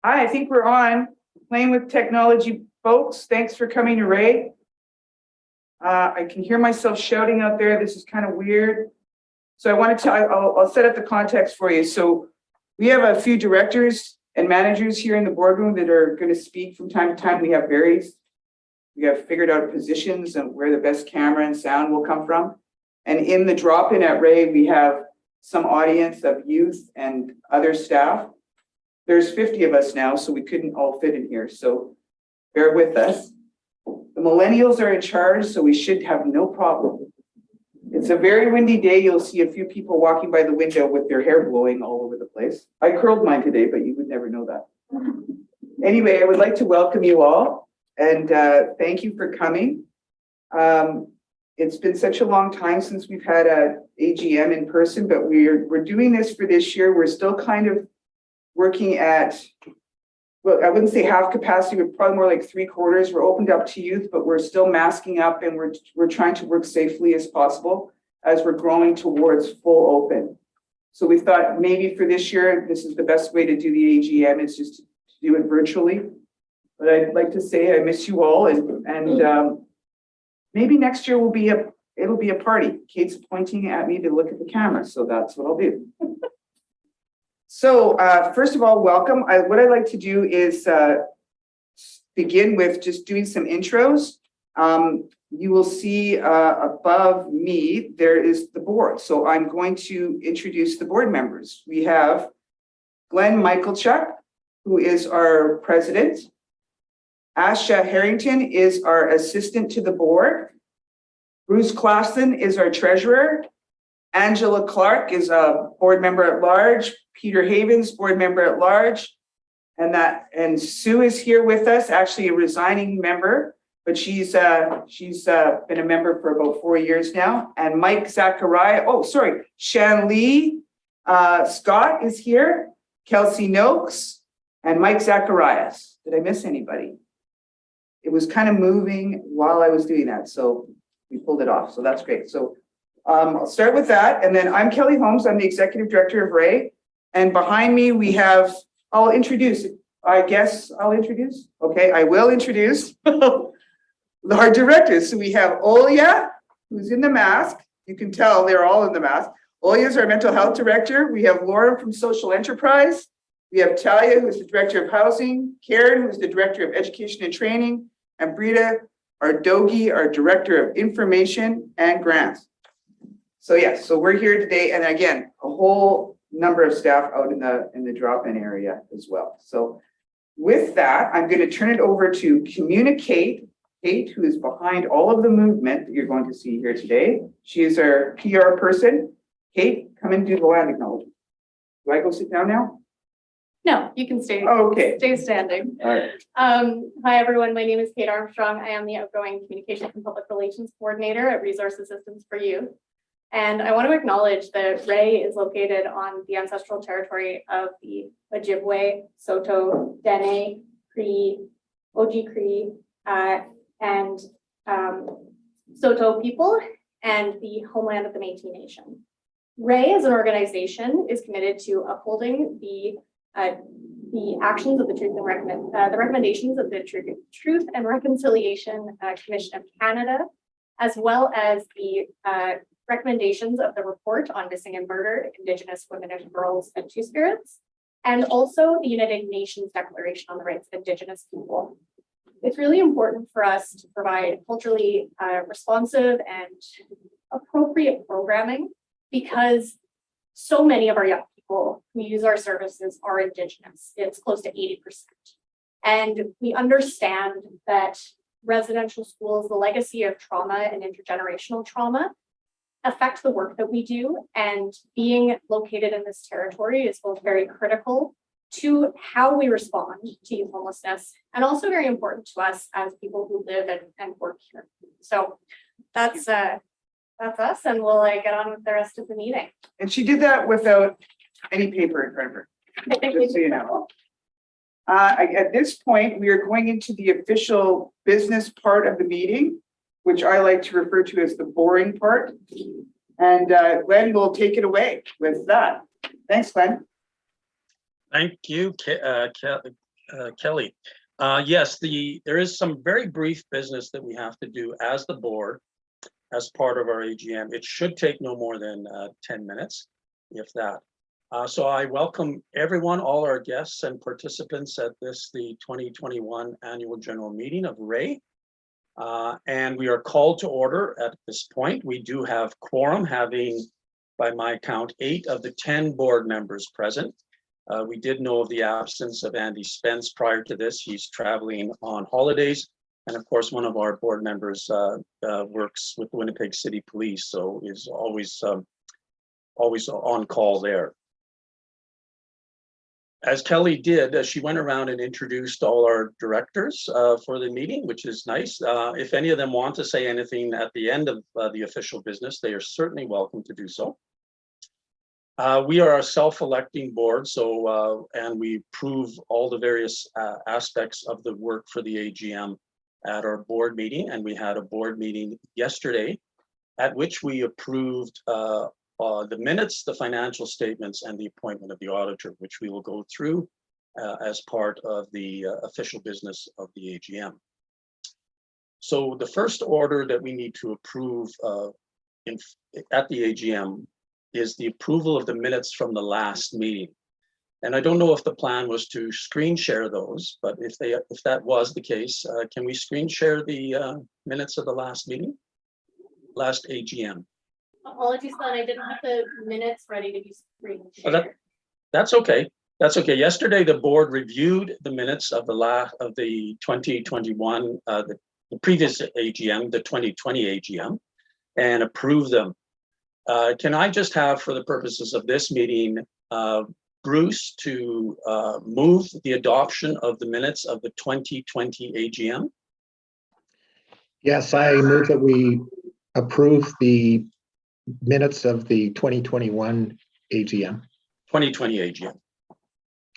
Hi, I think we're on. Playing with technology, folks. Thanks for coming to RaY. I can hear myself shouting out there. This is kind of weird. So I want to tell, I'll set up the context for you. So we have a few directors and managers here in the boardroom that are going to speak from time to time. We have figured out positions and where the best camera and sound will come from. And in the drop-in at RaY, we have some audience of youth and other staff. There's 50 of us now, so we couldn't all fit in here. So bear with us. The millennials are in charge, so we should have no problem. It's a very windy day. You'll see a few people walking by the window with their hair blowing all over the place. I curled mine today, but you would never know that. Anyway, I would like to welcome you all and thank you for coming. It's been such a long time since we've had a AGM in person, but we're doing this for this year. We're still kind of working at, well, I wouldn't say half capacity, but probably more like 3/4. We're opened up to youth, but we're still masking up and we're trying to work safely as possible as we're growing towards full open. So we thought maybe for this year, this is the best way to do the AGM, is just to do it virtually. But I'd like to say I miss you all, and maybe next year it'll be a party. Kate's pointing at me to look at the camera, so that's what I'll do. So first of all, welcome. What I'd like to do is begin with just doing some intros. You will see above me, there is the board. So I'm going to introduce the board members. We have Glenn Michalchuk, who is our president. Asha Harrington is our assistant to the board. Bruce Clausen is our treasurer. Angela Clark is a board member at large. Peter Havens, board member at large. And Sue is here with us, actually a resigning member, but she's been a member for about 4 years now. And Mike Zachariah, Shan Lee Scott is here. Kelsey Noakes and Mike Zacharias. Did I miss anybody? It was kind of moving while I was doing that, so we pulled it off. So that's great. So I'll start with that. And then I'm Kelly Holmes. I'm the executive director of RaY. And behind me, we have, I'll introduce. Okay, I will introduce our directors. So we have Olya, who's in the mask. You can tell they're all in the mask. Olya is our mental health director. We have Lauren from social enterprise. We have Talia, who's the director of housing. Karen, who's the director of education and training. And Brita Ardogi, our director of information and grants. So yes, so we're here today, and again, a whole number of staff out in the drop-in area as well. So with that, I'm going to turn it over to Communicate Kate, who is behind all of the movement that you're going to see here today. She is our PR person. Kate, come and do the land acknowledgement. Do I go sit down now? No, you can stay. Oh, okay. Stay standing. All right. Hi, everyone. My name is Kate Armstrong. I am the outgoing Communications and Public Relations Coordinator at Resource Assistance for Youth. And I want to acknowledge that RaY is located on the ancestral territory of the Ojibwe, Saulteaux, Dene, Cree, Oji-Cree, and Saulteaux people, and the homeland of the Métis Nation. RaY as an organization is committed to upholding the actions of the the recommendations of the Truth and Reconciliation Commission of Canada, as well as the recommendations of the report on missing and murdered Indigenous women and girls and Two-Spirits, and also the United Nations Declaration on the Rights of Indigenous People. It's really important for us to provide culturally responsive and appropriate programming, because so many of our young people who use our services are Indigenous. It's close to 80%. And we understand that residential schools, the legacy of trauma and intergenerational trauma, affect the work that we do, and being located in this territory is both very critical to how we respond to youth homelessness, and also very important to us as people who live and work here. So that's us, and we'll get on with the rest of the meeting. And she did that without any paper in front of her, just so you know. At this point, we are going into the official business part of the meeting, which I like to refer to as the boring part. And Glenn will take it away with that. Thanks, Glenn. Thank you, Kelly. Yes, there is some very brief business that we have to do as the board, as part of our AGM. It should take no more than 10 minutes, if that. So I welcome everyone, all our guests and participants at the 2021 Annual General Meeting of RaY. And we are called to order at this point. We do have quorum, having, by my count, 8 of the 10 board members present. We did know of the absence of Andy Spence prior to this. He's traveling on holidays. And of course, one of our board members works with Winnipeg City Police, so is always on call there. As Kelly did, she went around and introduced all our directors for the meeting, which is nice. If any of them want to say anything at the end of the official business, they are certainly welcome to do so. We are a self-electing board, so and we approve all the various aspects of the work for the AGM at our board meeting. And we had a board meeting yesterday at which we approved the minutes, the financial statements, and the appointment of the auditor, which we will go through as part of the official business of the AGM. So the first order that we need to approve at the AGM is the approval of the minutes from the last meeting. And I don't know if the plan was to screen share those, but if that was the case, can we screen share the minutes of the last meeting, last AGM? Apologies, Glenn, I didn't have the minutes ready to be screen shared. That's okay. That's okay. Yesterday, the board reviewed the minutes of the 2021, the previous AGM, the 2020 AGM, and approved them. Can I just have, for the purposes of this meeting, Bruce to move the adoption of the minutes of the 2020 AGM? Yes, I move that we approve the minutes of the 2021 AGM. 2020 AGM.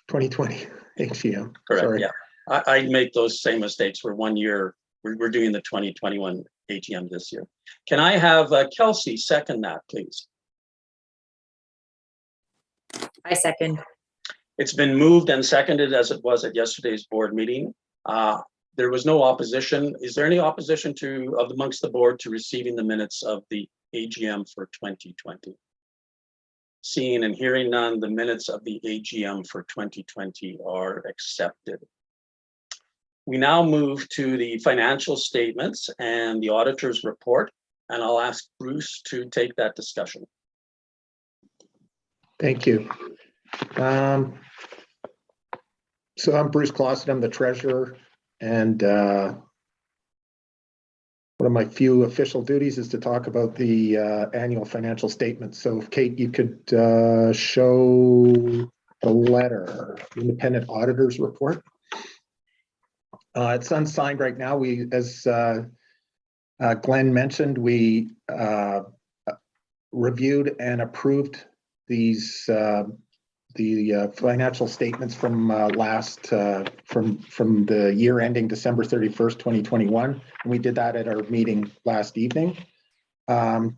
2020 AGM. Correct. Sorry. Yeah, I make those same mistakes for 1 year. We're doing the 2021 AGM this year. Can I have Kelsey second that, please? I second. It's been moved and seconded as it was at yesterday's board meeting. There was no opposition. Is there any opposition amongst the board to receiving the minutes of the AGM for 2020? Seeing and hearing none, the minutes of the AGM for 2020 are accepted. We now move to the financial statements and the auditor's report, and I'll ask Bruce to take that discussion. Thank you. So I'm Bruce Clausen, I'm the treasurer, and one of my few official duties is to talk about the annual financial statements. So if Kate, you could show the letter, independent auditor's report. It's unsigned right now. We, as Glenn mentioned, we reviewed and approved these the financial statements from from the year ending December 31st, 2021. And we did that at our meeting last evening. Really,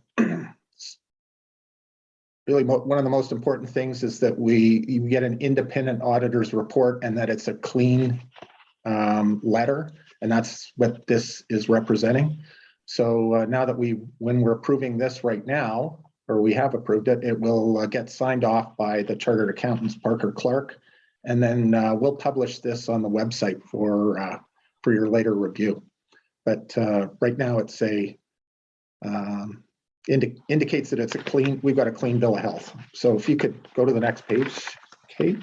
one of the most important things is that you get an independent auditor's report and that it's a clean letter, and that's what this is representing. So now that when we're approving this right now, or we have approved it, it will get signed off by the Chartered Accountants, Parker Clark, and then we'll publish this on the website for your later review. But right now, it's indicates that it's we've got a clean bill of health. So if you could go to the next page, Kate.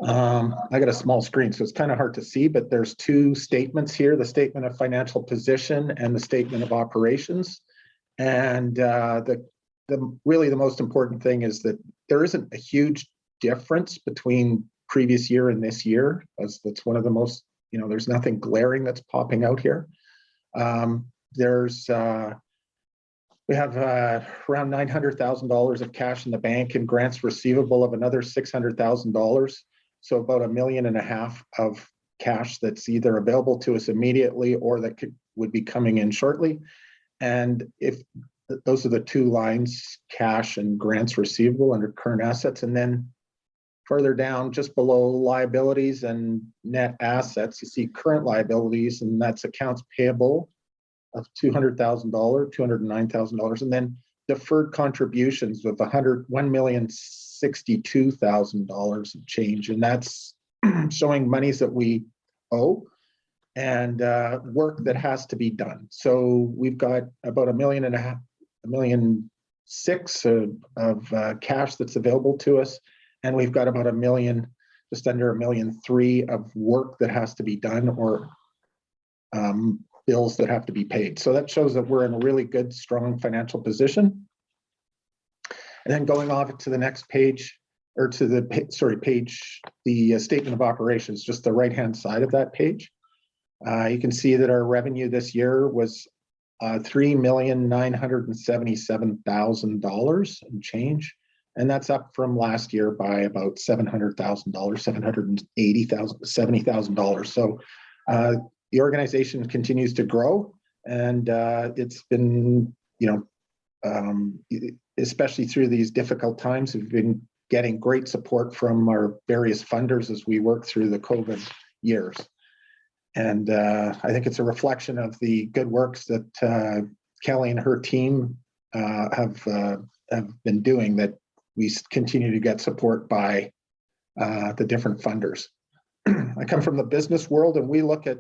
I got a small screen, so it's kind of hard to see, but there's two statements here, the statement of financial position and the statement of operations. And really the most important thing is that there isn't a huge difference between previous year and this year. That's one of the most, there's nothing glaring that's popping out here. We have around $900,000 of cash in the bank and grants receivable of another $600,000. So about $1.5 million of cash that's either available to us immediately or that would be coming in shortly. And if those are the two lines, cash and grants receivable under current assets. And then further down, just below liabilities and net assets, you see current liabilities, and that's accounts payable of $200,000, $209,000, and then deferred contributions of $1,062,000 of change, and that's showing monies that we owe and work that has to be done. So we've got about $1.5 million, of cash that's available to us, and we've got about $1 million, just under $1.3 million of work that has to be done, or bills that have to be paid. So that shows that we're in a really good, strong financial position. And then going off to the next page, or to the page, the statement of operations, just the right-hand side of that page. You can see that our revenue this year was $3,977,000 and change, and that's up from last year by about $700,000, $780,000, $70,000. So the organization continues to grow, and it's been, especially through these difficult times, we've been getting great support from our various funders as we work through the COVID years. And I think it's a reflection of the good works that Kelly and her team have been doing, that we continue to get support by the different funders. I come from the business world, and we look at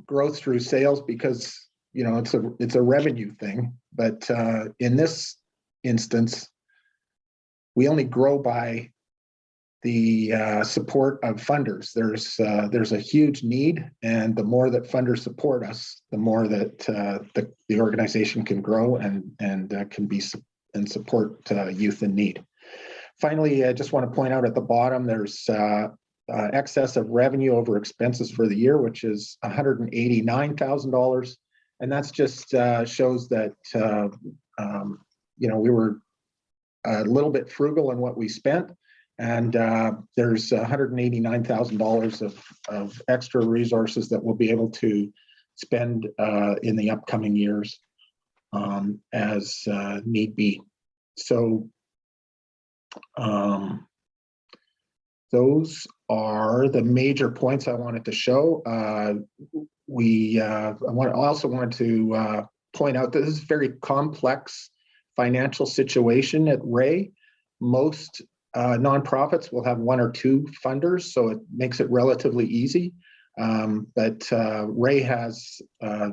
growth through sales because it's a revenue thing. But in this instance, we only grow by the support of funders. There's a huge need, and the more that funders support us, the more that the organization can grow and can be and support youth in need. Finally, I just want to point out at the bottom, there's excess of revenue over expenses for the year, which is $189,000, and that's just shows that we were a little bit frugal in what we spent. And there's $189,000 of extra resources that we'll be able to spend in the upcoming years as need be. So those are the major points I wanted to show. I also wanted to point out that this is a very complex financial situation at RaY. Most nonprofits will have one or two funders, so it makes it relatively easy. But RaY has, I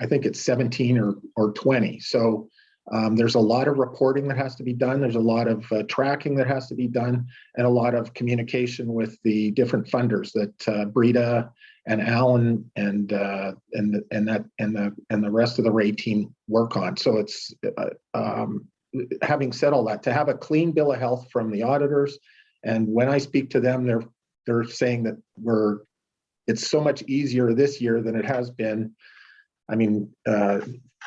think it's 17 or 20. So there's a lot of reporting that has to be done. There's a lot of tracking that has to be done, and a lot of communication with the different funders that Brita and Alan and the rest of the RaY team work on. So it's having said all that, to have a clean bill of health from the auditors, and when I speak to them, they're saying that it's so much easier this year than it has been.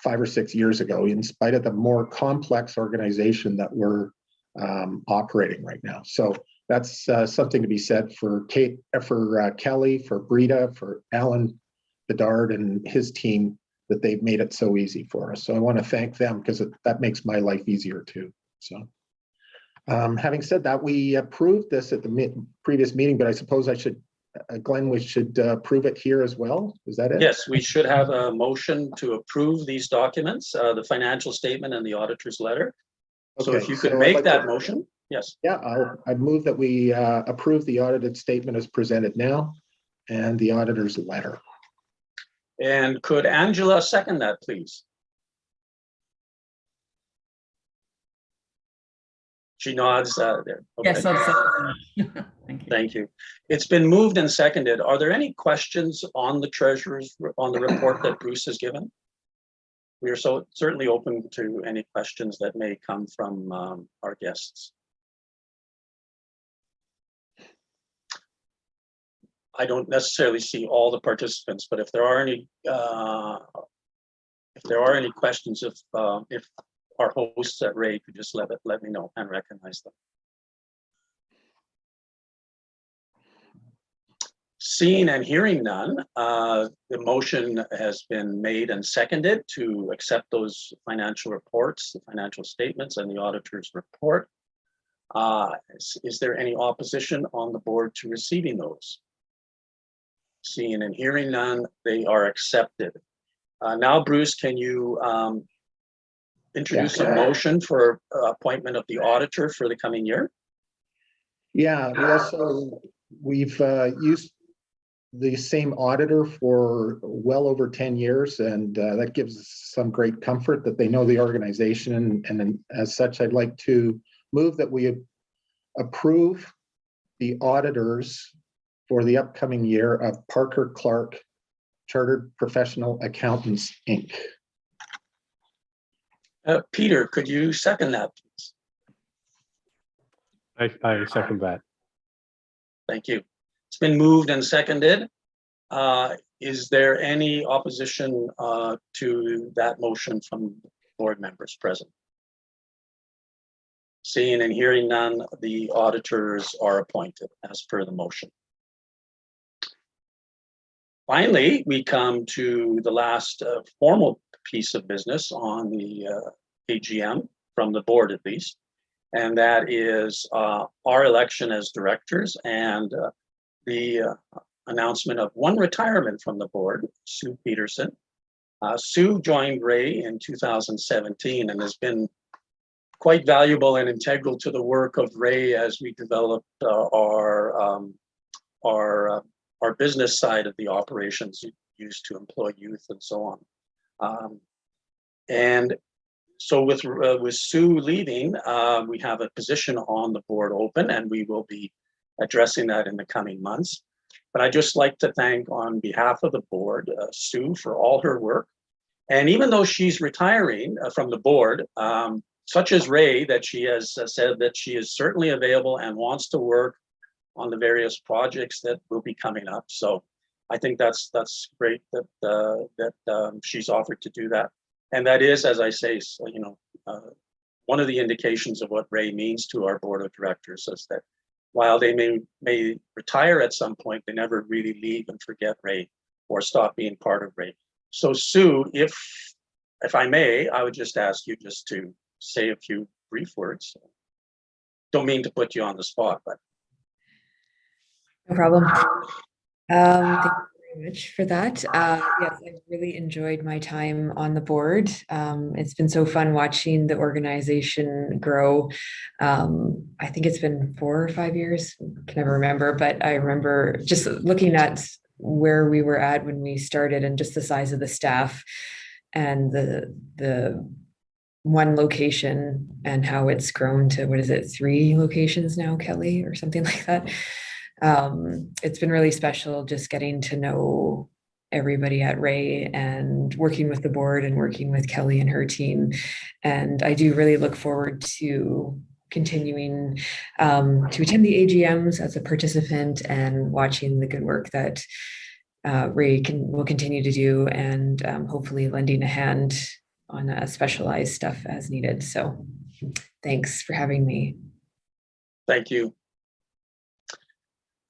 5 or 6 years ago, in spite of the more complex organization that we're operating right now. So that's something to be said for Kelly, for Brita, for Alan Bedard and his team, that they've made it so easy for us. So I want to thank them, because that makes my life easier too. So having said that, we approved this at the previous meeting, but I suppose I should, Glenn, we should approve it here as well. Is that it? Yes, we should have a motion to approve these documents, the financial statement and the auditor's letter. Okay, so if you could make that motion. Yes. Yeah, I move that we approve the audited statement as presented now, and the auditor's letter. And could Angela second that, please? She nods there. Okay. Yes, I'll second. Thank you. Thank you. It's been moved and seconded. Are there any questions on the report that Bruce has given? We are certainly open to any questions that may come from our guests. I don't necessarily see all the participants, but if there are any questions, if our hosts at RaY could just let me know and recognize them. Seeing and hearing none, the motion has been made and seconded to accept those financial reports, the financial statements and the auditor's report. Is there any opposition on the board to receiving those? Seeing and hearing none, they are accepted. Now, Bruce, can you introduce a motion for appointment of the auditor for the coming year? Yeah, so we've used the same auditor for well over 10 years, and that gives us some great comfort that they know the organization. And then as such, I'd like to move that we approve the auditors for the upcoming year of Parker Clark Chartered Professional Accountants, Inc. Peter, could you second that, please? I second that. Thank you. It's been moved and seconded. Is there any opposition to that motion from board members present? Seeing and hearing none, the auditors are appointed as per the motion. Finally, we come to the last formal piece of business on the AGM, from the board at least, and that is our election as directors and the announcement of one retirement from the board, Sue Peterson. Sue joined RaY in 2017 and has been quite valuable and integral to the work of RaY as we developed our business side of the operations used to employ youth and so on. And so with Sue leaving, we have a position on the board open, and we will be addressing that in the coming months. But I'd just like to thank on behalf of the board, Sue, for all her work. And even though she's retiring from the board, such as RaY, that she has said that she is certainly available and wants to work on the various projects that will be coming up. So I think that's great that she's offered to do that. And that is, as I say, one of the indications of what RaY means to our board of directors is that while they may retire at some point, they never really leave and forget RaY or stop being part of RaY. So Sue, if I may, I would just ask you just to say a few brief words. Don't mean to put you on the spot, but. No problem. Thank you very much for that. Yes, I've really enjoyed my time on the board. It's been so fun watching the organization grow. I think it's been 4 or 5 years, can never remember, but I remember just looking at where we were at when we started and just the size of the staff and the one location and how it's grown to, what is it, 3 locations now, Kelly, or something like that. It's been really special just getting to know everybody at RaY and working with the board and working with Kelly and her team. And I do really look forward to continuing to attend the AGMs as a participant and watching the good work that RaY will continue to do, and hopefully lending a hand on specialized stuff as needed. So thanks for having me. Thank you.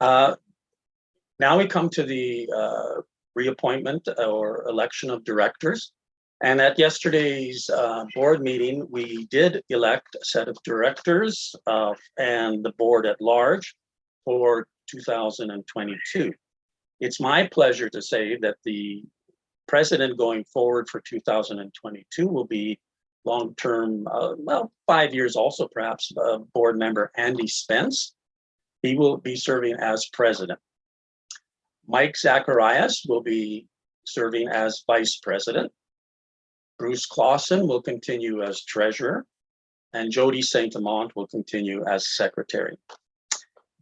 Now we come to the reappointment or election of directors. And at yesterday's board meeting, we did elect a set of directors and the board at large for 2022. It's my pleasure to say that the president going forward for 2022 will be long-term, 5 years also perhaps, board member Andy Spence. He will be serving as president. Mike Zacharias will be serving as vice president. Bruce Clausen will continue as treasurer, and Jody Saint-Amant will continue as secretary.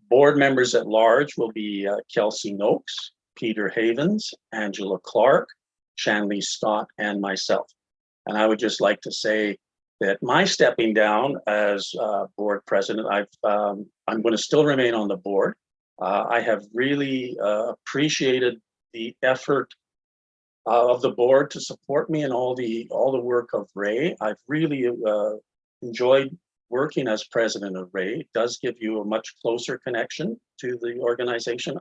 Board members at large will be Kelsey Noakes, Peter Havens, Angela Clark, Shanley Scott, and myself. And I would just like to say that my stepping down as board president, I'm going to still remain on the board. I have really appreciated the effort of the board to support me in all the work of RaY. I've really enjoyed working as president of RaY. It does give you a much closer connection to the organization.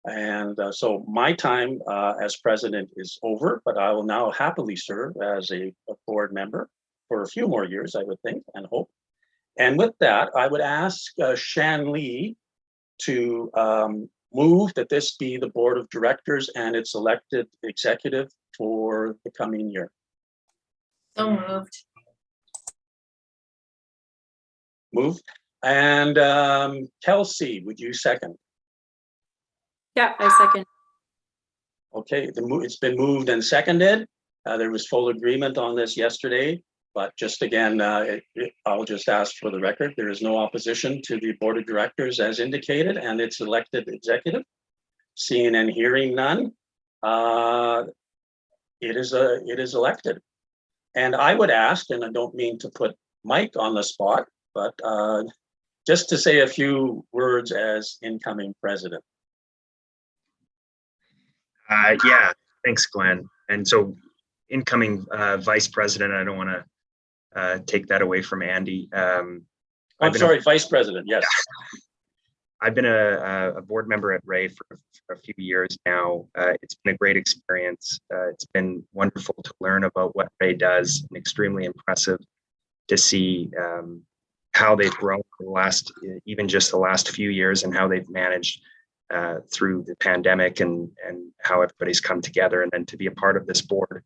And so my time as president is over, but I will now happily serve as a board member for a few more years, I would think and hope. And with that, I would ask Shan Lee to move that this be the board of directors and its elected executive for the coming year. So moved. Move. And Kelsey, would you second? Yeah, I second. Okay, it's been moved and seconded. There was full agreement on this yesterday, but just again, I'll just ask for the record, there is no opposition to the board of directors as indicated and its elected executive. Seeing and hearing none, it is elected. And I would ask, and I don't mean to put Mike on the spot, but just to say a few words as incoming president. Yeah, thanks, Glenn. And so incoming vice president, I don't want to take that away from Andy. I'm sorry, vice president, yes. I've been a board member at RaY for a few years now. It's been a great experience. It's been wonderful to learn about what RaY does and extremely impressive to see how they've grown for the last, even just the last few years, and how they've managed through the pandemic and how everybody's come together, and then to be a part of this board.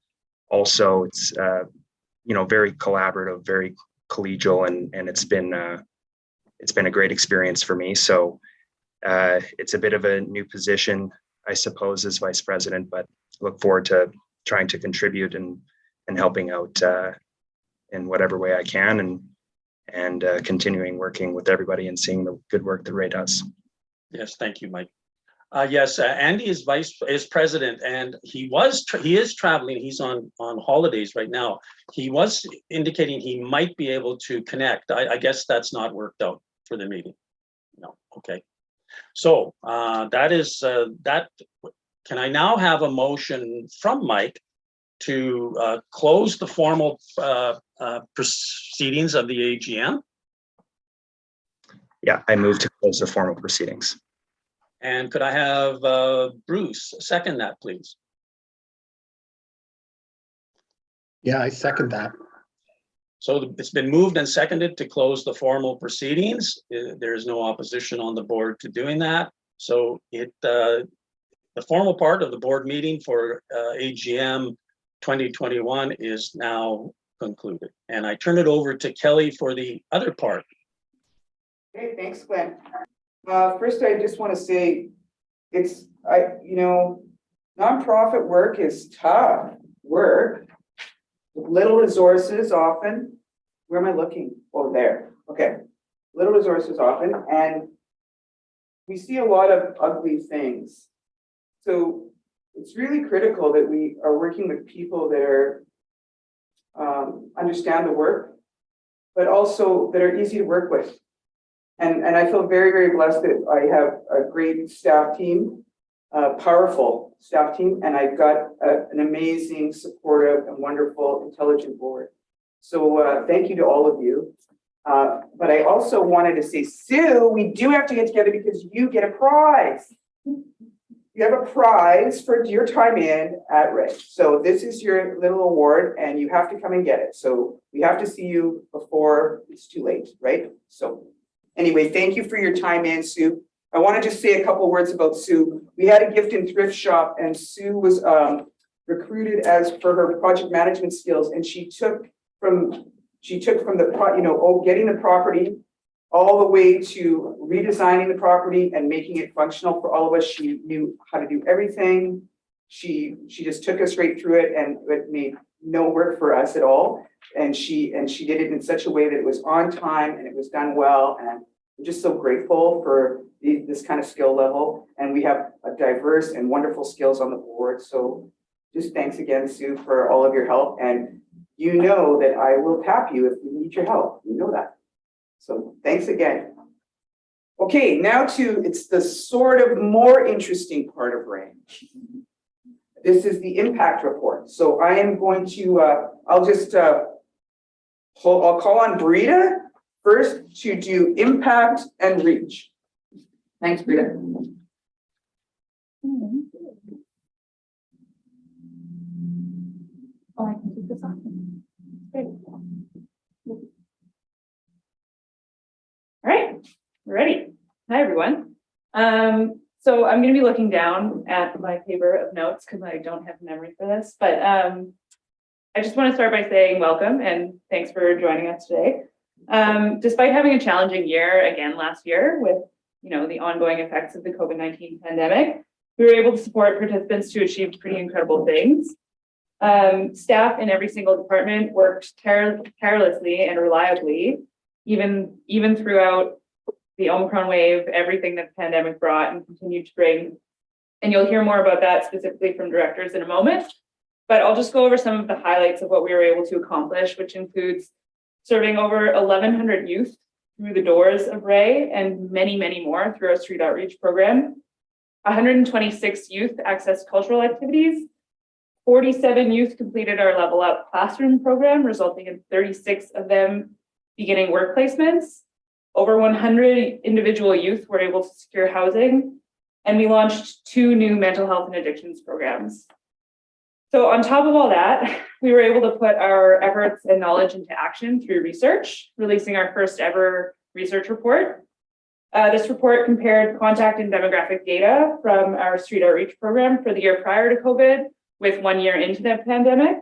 Also, it's very collaborative, very collegial, and it's been a great experience for me. So it's a bit of a new position, I suppose, as vice president, but look forward to trying to contribute and helping out in whatever way I can, and continuing working with everybody and seeing the good work that RaY does. Yes, thank you, Mike. Yes, Andy is president, and he is traveling. He's on holidays right now. He was indicating he might be able to connect. I guess that's not worked out for the meeting. No, okay. So that is that. Can I now have a motion from Mike to close the formal proceedings of the AGM? Yeah, I move to close the formal proceedings. And could I have Bruce second that, please? Yeah, I second that. So it's been moved and seconded to close the formal proceedings. There is no opposition on the board to doing that. So the formal part of the board meeting for AGM 2021 is now concluded. And I turn it over to Kelly for the other part. Okay, thanks, Glenn. First, I just want to say nonprofit work is tough work with little resources often. Where am I looking? Oh, there. Okay. Little resources often, and we see a lot of ugly things. So it's really critical that we are working with people that are understand the work, but also that are easy to work with. And I feel very, very blessed that I have a great staff team, a powerful staff team, and I've got an amazing, supportive, and wonderful, intelligent board. So thank you to all of you. But I also wanted to say, Sue, we do have to get together because you get a prize. You have a prize for your time in at RaY. So this is your little award, and you have to come and get it. So we have to see you before it's too late, right? So anyway, thank you for your time in, Sue. I want to just say a couple words about Sue. We had a gift and thrift shop, and Sue was recruited for her project management skills, and she took from the getting the property all the way to redesigning the property and making it functional for all of us. She knew how to do everything. She just took us right through it, and it made no work for us at all. And she did it in such a way that it was on time and it was done well. And I'm just so grateful for this kind of skill level. And we have a diverse and wonderful skills on the board. So just thanks again, Sue, for all of your help. And you know that I will tap you if you need your help. You know that. So thanks again. Okay, now it's the sort of more interesting part of RaY. This is the impact report. So I am going to, I'll call on Brita first to do impact and reach. Thanks, Brita. Oh, I can keep this on. Great. All right, we're ready. Hi, everyone. So I'm going to be looking down at my paper of notes because I don't have memory for this, but I just want to start by saying welcome and thanks for joining us today. Despite having a challenging year again last year with the ongoing effects of the COVID-19 pandemic, we were able to support participants to achieve pretty incredible things. Staff in every single department worked tirelessly and reliably, even throughout the Omicron wave, everything that the pandemic brought and continued to bring. And you'll hear more about that specifically from directors in a moment. But I'll just go over some of the highlights of what we were able to accomplish, which includes serving over 1,100 youth through the doors of RaY and many, many more through our street outreach program. 126 youth accessed cultural activities. 47 youth completed our Level Up classroom program, resulting in 36 of them beginning work placements. Over 100 individual youth were able to secure housing, and we launched 2 new mental health and addictions programs. So on top of all that, we were able to put our efforts and knowledge into action through research, releasing our first ever research report. This report compared contact and demographic data from our street outreach program for the year prior to COVID with 1 year into the pandemic.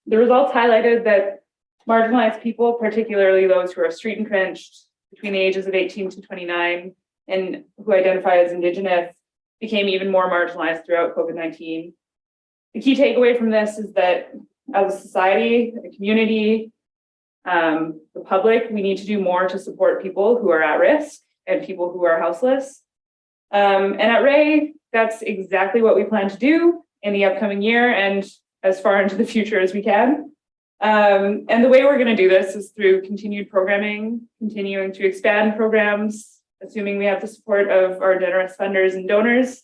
The results highlighted that marginalized people, particularly those who are street entrenched between the ages of 18 to 29 and who identify as Indigenous, became even more marginalized throughout COVID-19. The key takeaway from this is that as a society, a community, the public, we need to do more to support people who are at risk and people who are houseless. And at RaY, that's exactly what we plan to do in the upcoming year and as far into the future as we can. And the way we're going to do this is through continued programming, continuing to expand programs, assuming we have the support of our generous funders and donors,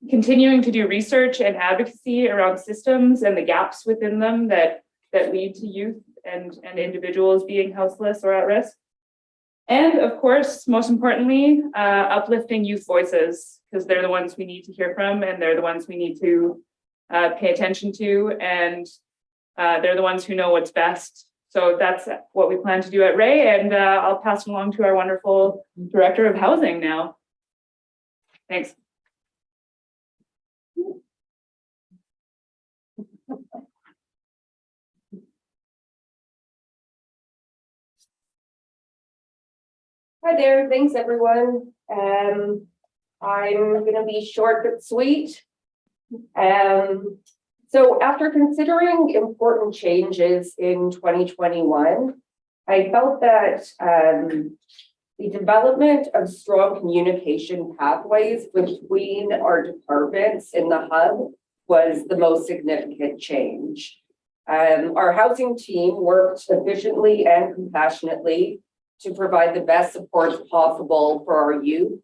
continuing to do research and advocacy around systems and the gaps within them that lead to youth and individuals being houseless or at risk. And of course, most importantly, uplifting youth voices, because they're the ones we need to hear from and they're the ones we need to pay attention to, and they're the ones who know what's best. So that's what we plan to do at RaY, and I'll pass it along to our wonderful Director of Housing now. Thanks. Hi there, thanks everyone. I'm gonna be short but sweet. So after considering important changes in 2021, I felt that the development of strong communication pathways between our departments in the hub was the most significant change. Our housing team worked efficiently and compassionately to provide the best supports possible for our youth,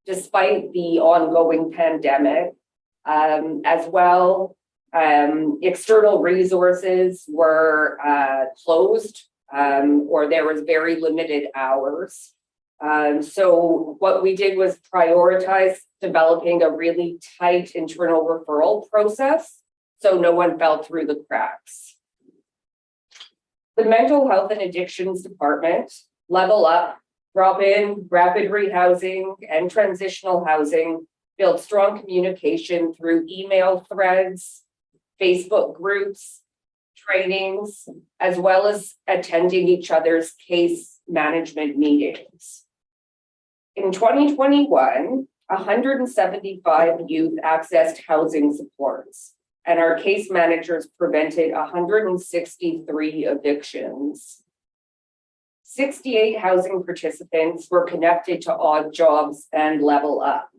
despite the ongoing pandemic. As well, external resources were closed, or there was very limited hours. So what we did was prioritize developing a really tight internal referral process, so no one fell through the cracks. The Mental Health and Addictions Department, Level Up, Drop-In, Rapid Rehousing, and Transitional Housing build strong communication through email threads, Facebook groups, trainings, as well as attending each other's case management meetings. In 2021, 175 youth accessed housing supports, and our case managers prevented 163 evictions. 68 housing participants were connected to Odd Jobs and Level Up.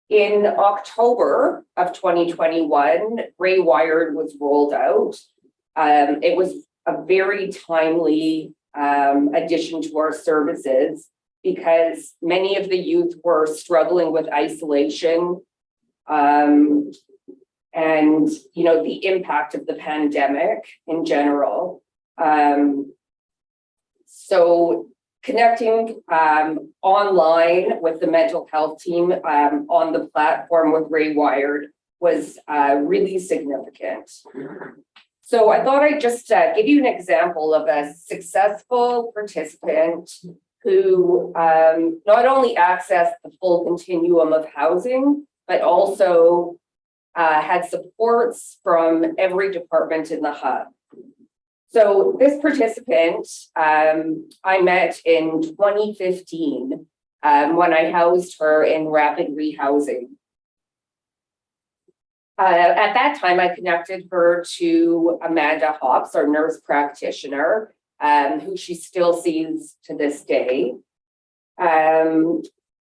In October of 2021, RaY Wired was rolled out. It was a very timely addition to our services because many of the youth were struggling with isolation and the impact of the pandemic in general. So connecting online with the mental health team on the platform with RaY Wired was really significant. So I thought I'd just give you an example of a successful participant who not only accessed the full continuum of housing, but also had supports from every department in the hub. So this participant I met in 2015 when I housed her in rapid rehousing. At that time, I connected her to Amanda Hops, our nurse practitioner, who she still sees to this day.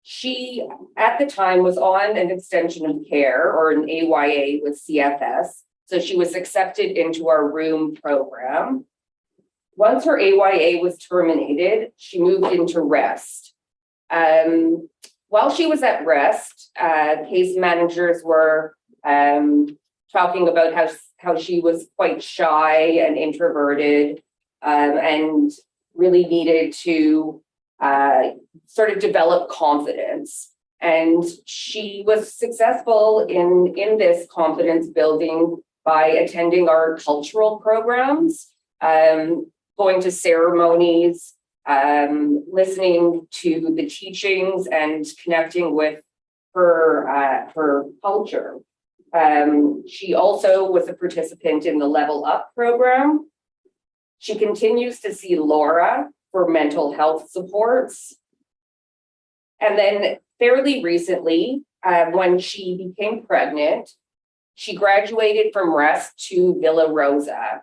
She, at the time, was on an extension of care or an AYA with CFS. So she was accepted into our room program. Once her AYA was terminated, she moved into rest. While she was at rest, case managers were talking about how she was quite shy and introverted and really needed to sort of develop confidence. And she was successful in this confidence building by attending our cultural programs, going to ceremonies, listening to the teachings and connecting with her culture. She also was a participant in the Level Up program. She continues to see Laura for mental health supports. And then fairly recently, when she became pregnant, she graduated from rest to Villa Rosa.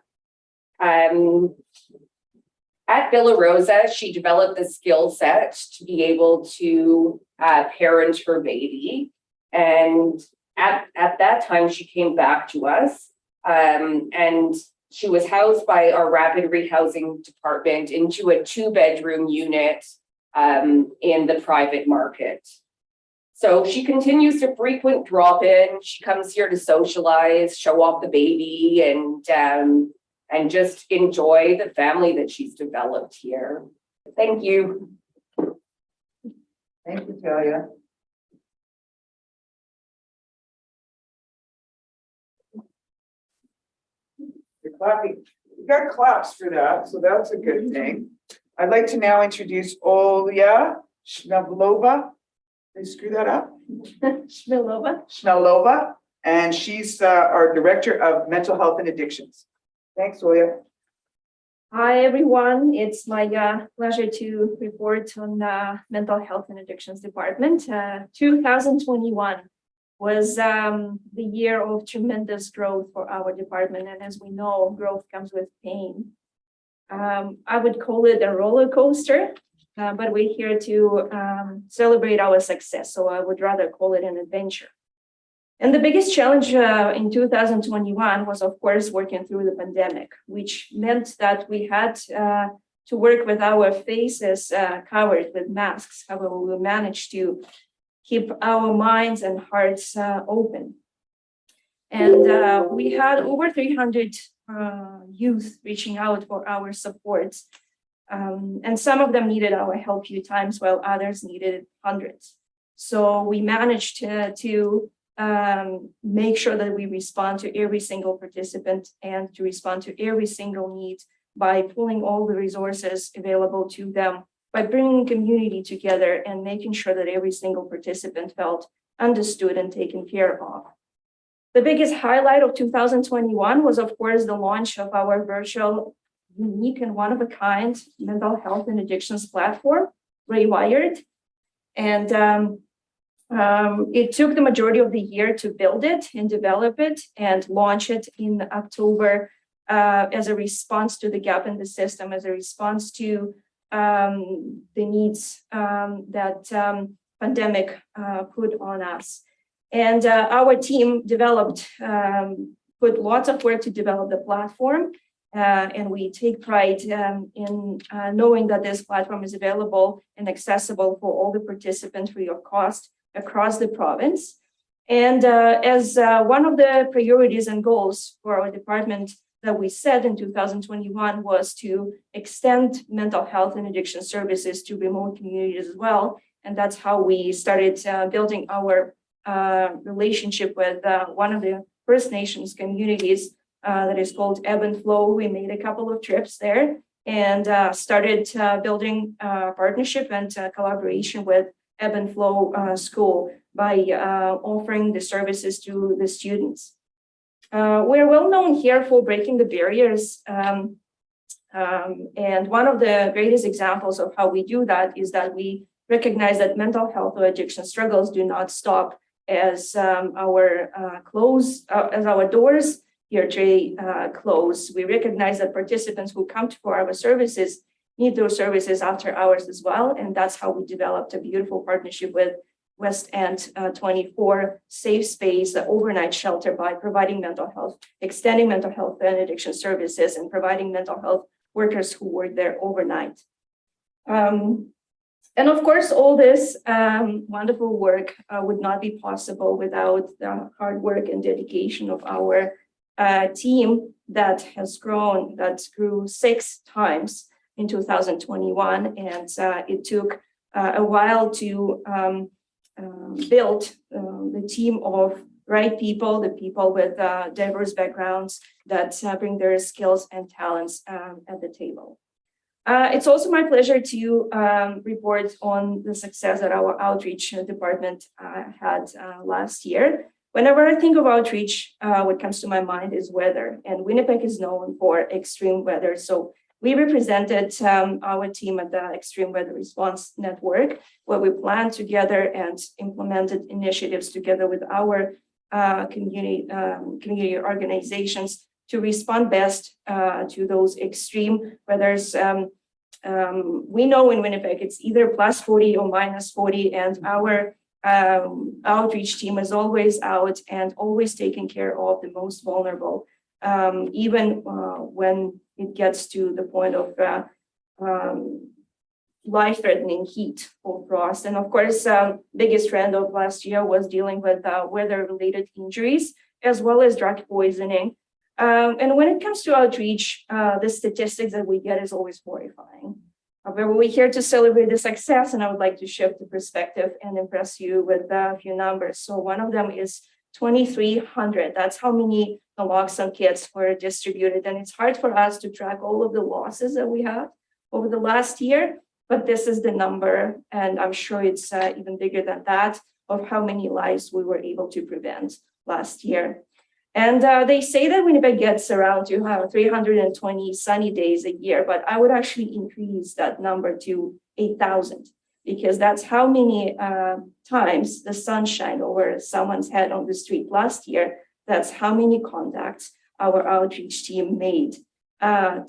At Villa Rosa, she developed the skill set to be able to parent her baby. And at that time, she came back to us and she was housed by our rapid rehousing department into a 2-bedroom unit in the private market. So she continues to frequent drop-in. She comes here to socialize, show off the baby, and just enjoy the family that she's developed here. Thank you. Thank you, Talia. You're clapping. You got claps for that, so that's a good thing. I'd like to now introduce Olya Shnavlova. Did I screw that up? Shnalova, and she's our Director of Mental Health and Addictions. Thanks, Olya. Hi, everyone. It's my pleasure to report on the Mental Health and Addictions Department. 2021 was the year of tremendous growth for our department. And as we know, growth comes with pain. I would call it a roller coaster, but we're here to celebrate our success. So I would rather call it an adventure. And the biggest challenge in 2021 was, of course, working through the pandemic, which meant that we had to work with our faces covered with masks. However, we managed to keep our minds and hearts open. And we had over 300 youth reaching out for our support. And some of them needed our help a few times, while others needed hundreds. So we managed to make sure that we respond to every single participant and to respond to every single need by pulling all the resources available to them, by bringing community together and making sure that every single participant felt understood and taken care of. The biggest highlight of 2021 was, of course, the launch of our virtual, unique and one-of-a-kind mental health and addictions platform, RaY Wired. And it took the majority of the year to build it and develop it and launch it in October as a response to the gap in the system, as a response to the needs that pandemic put on us. And our team developed, put lots of work to develop the platform. And we take pride in knowing that this platform is available and accessible for all the participants free of cost across the province. And as one of the priorities and goals for our department that we set in 2021 was to extend mental health and addiction services to remote communities as well. And that's how we started building our relationship with one of the First Nations communities that is called Ebb and Flow. We made a couple of trips there and started building partnership and collaboration with Ebb and Flow School by offering the services to the students. We're well known here for breaking the barriers. And one of the greatest examples of how we do that is that we recognize that mental health or addiction struggles do not stop as our doors here at RaY close. We recognize that participants who come for our services need those services after hours as well. And that's how we developed a beautiful partnership with West End 24 Safe Space, the overnight shelter, by providing mental health, extending mental health and addiction services, and providing mental health workers who work there overnight. And of course, all this wonderful work would not be possible without the hard work and dedication of our team that has grown, that grew 6 times in 2021. And it took a while to build the team of right people, the people with diverse backgrounds that bring their skills and talents at the table. It's also my pleasure to report on the success that our outreach department had last year. Whenever I think of outreach, what comes to my mind is weather, and Winnipeg is known for extreme weather. So we represented our team at the Extreme Weather Response Network, where we planned together and implemented initiatives together with our community organizations to respond best to those extreme weathers. We know in Winnipeg it's either +40 or -40, and our outreach team is always out and always taking care of the most vulnerable, even when it gets to the point of life-threatening heat or frost. And of course, biggest trend of last year was dealing with weather-related injuries, as well as drug poisoning. And when it comes to outreach, the statistics that we get is always horrifying. However, we're here to celebrate the success, and I would like to shift the perspective and impress you with a few numbers. So one of them is 2,300. That's how many naloxone kits were distributed. And it's hard for us to track all of the losses that we have over the last year, but this is the number, and I'm sure it's even bigger than that, of how many lives we were able to prevent last year. And they say that Winnipeg gets around to have 320 sunny days a year, but I would actually increase that number to 8,000, because that's how many times the sun shined over someone's head on the street last year. That's how many contacts our outreach team made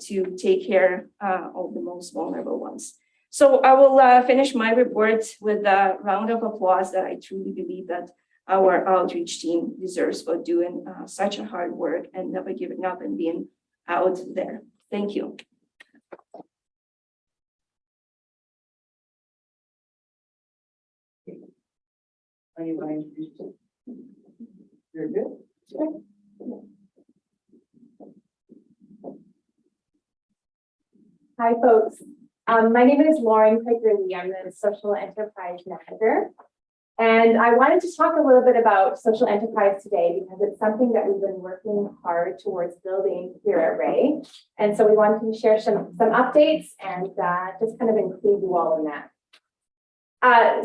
to take care of the most vulnerable ones. So I will finish my report with a round of applause that I truly believe that our outreach team deserves for doing such a hard work and never giving up and being out there. Thank you. You're good. Hi, folks. My name is Lauren Quigley. I'm the Social Enterprise Manager. And I wanted to talk a little bit about social enterprise today because it's something that we've been working hard towards building here at RaY. And so we wanted to share some updates and just kind of include you all in that.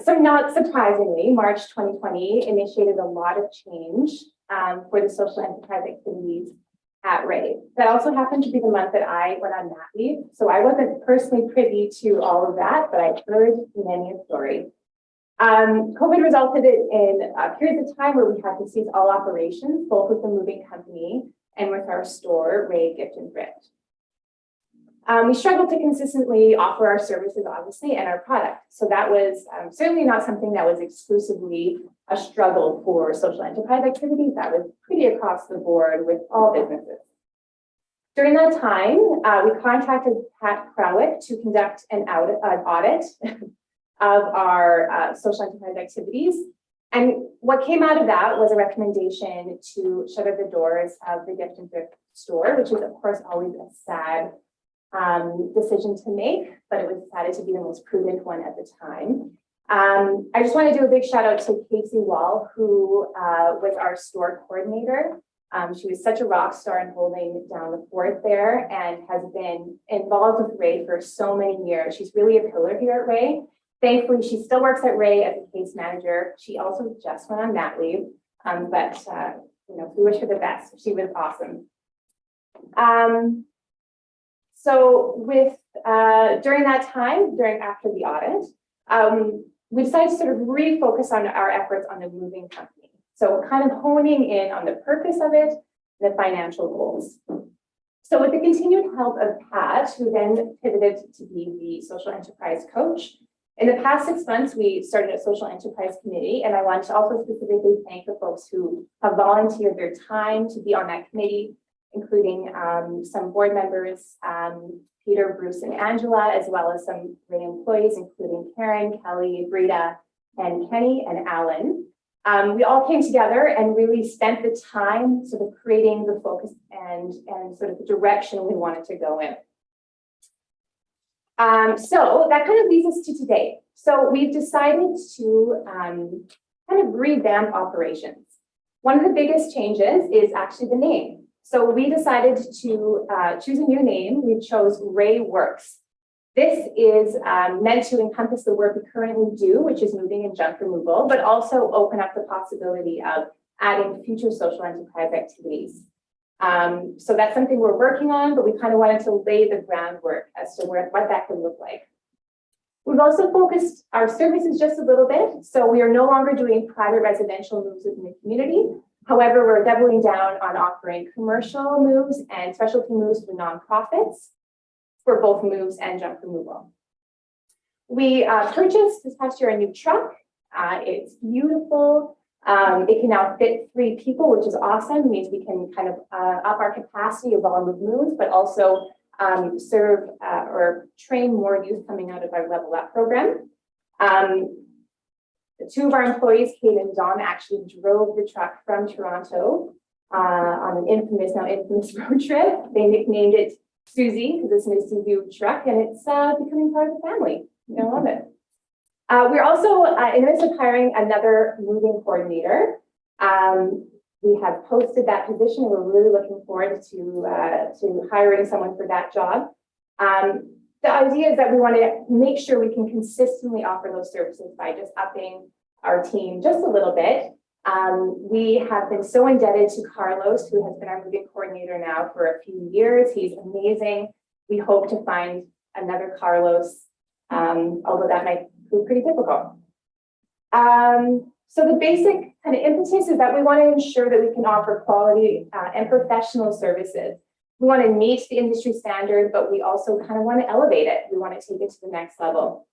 So not surprisingly, March 2020 initiated a lot of change for the social enterprise activities at RaY. That also happened to be the month that I went on mat leave. So I wasn't personally privy to all of that, but I heard many a story. COVID resulted in periods of time where we had to cease all operations, both with the moving company and with our store, RaY Gift and Thrift. We struggled to consistently offer our services, obviously, and our product. So that was certainly not something that was exclusively a struggle for social enterprise activities. That was pretty across the board with all businesses. During that time, we contacted Pat Krawick to conduct an audit of our social enterprise activities. And what came out of that was a recommendation to shutter the doors of the Gift and Thrift store, which is of course always a sad decision to make, but it was decided to be the most prudent one at the time. I just want to do a big shout out to Casey Wall, who was our store coordinator. She was such a rock star in holding down the fort there and has been involved with RaY for so many years. She's really a pillar here at RaY. Thankfully, she still works at RaY as a case manager. She also just went on mat leave, but you know, we wish her the best. She was awesome. So with during that time, after the audit, we decided to sort of refocus on our efforts on the moving company. So kind of honing in on the purpose of it, the financial goals. So with the continued help of Pat, who then pivoted to be the social enterprise coach, in the past 6 months, we started a social enterprise committee, and I want to also specifically thank the folks who have volunteered their time to be on that committee, including some board members, Peter, Bruce, and Angela, as well as some RaY employees, including Karen, Kelly, Brita, and Kenny, and Alan. We all came together and really spent the time sort of creating the focus and sort of the direction we wanted to go in. So that kind of leads us to today. So we've decided to kind of revamp operations. One of the biggest changes is actually the name. So we decided to choose a new name. We chose RaY Works. This is meant to encompass the work we currently do, which is moving and junk removal, but also open up the possibility of adding future social enterprise activities. So that's something we're working on, but we kind of wanted to lay the groundwork as to what that could look like. We've also focused our services just a little bit. So we are no longer doing private residential moves within the community. However, we're doubling down on offering commercial moves and specialty moves for nonprofits for both moves and junk removal. We purchased this past year a new truck. It's beautiful. It can now fit 3 people, which is awesome. It means we can kind of up our capacity of volume of moves, but also serve or train more youth coming out of our Level Up program. 2 of our employees, Kate and Don, actually drove the truck from Toronto on an infamous road trip. They nicknamed it Susie because it's an Isuzu truck, and it's becoming part of the family. I love it. We're also in the midst of hiring another moving coordinator. We have posted that position, and we're really looking forward to hiring someone for that job. The idea is that we want to make sure we can consistently offer those services by just upping our team just a little bit. We have been so indebted to Carlos, who has been our moving coordinator now for a few years. He's amazing. We hope to find another Carlos, although that might prove pretty difficult. So the basic kind of impetus is that we want to ensure that we can offer quality and professional services. We want to meet the industry standard, but we also kind of want to elevate it. We want to take it to the next level.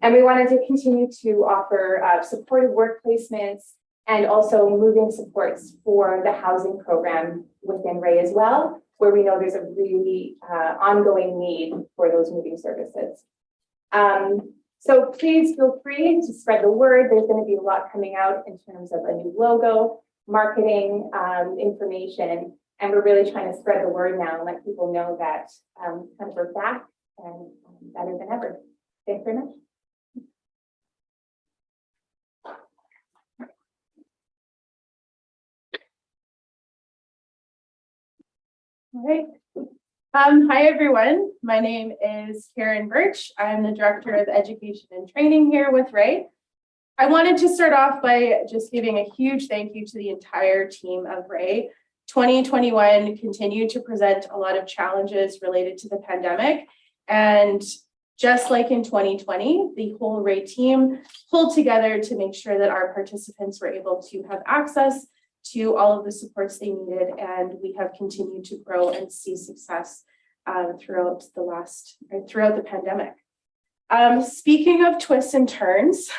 And we wanted to continue to offer supportive work placements and also moving supports for the housing program within RaY as well, where we know there's a really ongoing need for those moving services. So please feel free to spread the word. There's going to be a lot coming out in terms of a new logo, marketing information, and we're really trying to spread the word now and let people know that kind of we're back and better than ever. Thanks very much. All right. Hi, everyone. My name is Karen Birch. I'm the Director of Education and Training here with RaY. I wanted to start off by just giving a huge thank you to the entire team of RaY. 2021 continued to present a lot of challenges related to the pandemic. And just like in 2020, the whole RaY team pulled together to make sure that our participants were able to have access to all of the supports they needed, and we have continued to grow and see success throughout the pandemic. Speaking of twists and turns,